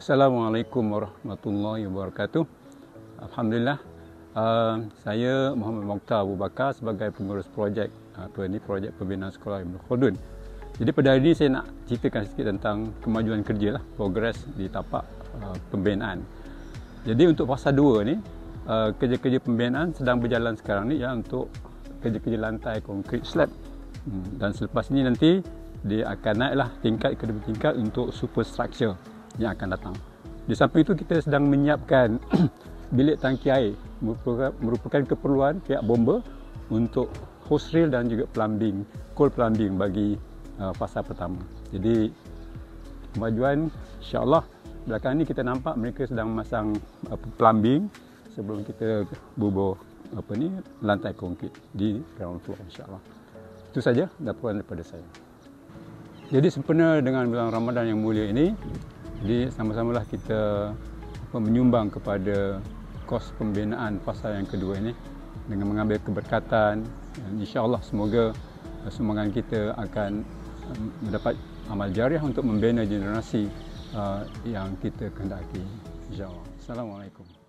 Assalamualaikum warahmatullahi wabarakatuh. Alhamdulillah, saya Muhammad Mokhtar Abu Bakar sebagai pengurus projek projek pembinaan sekolah Ibn Khaldun. Jadi pada hari ini saya nak ceritakan sikit tentang kemajuan kerja lah, progres di tapak pembinaan. Jadi untuk fasa 2 ni, kerja-kerja pembinaan sedang berjalan sekarang ni ya, untuk kerja-kerja lantai konkrit slab. Dan selepas ini nanti dia akan naiklah tingkat ke demi tingkat untuk superstructure yang akan datang. Di samping itu kita sedang menyiapkan bilik tangki air, merupakan keperluan pihak bomba untuk hose reel dan juga plumbing, cold plumbing bagi fasa pertama. Jadi kemajuan insya-Allah belakangan ni kita nampak mereka sedang memasang plumbing sebelum kita bubur lantai konkrit di ground floor insya-Allah. Itu saja laporan daripada saya. Jadi sempena dengan bulan Ramadan yang mulia ini, jadi sama-samalah kita menyumbang kepada kos pembinaan fasa yang kedua ini dengan mengambil keberkatan. InsyaAllah semoga sumbangan kita akan mendapat amal jariah untuk membina generasi yang kita kehendaki. InsyaAllah. Assalamualaikum.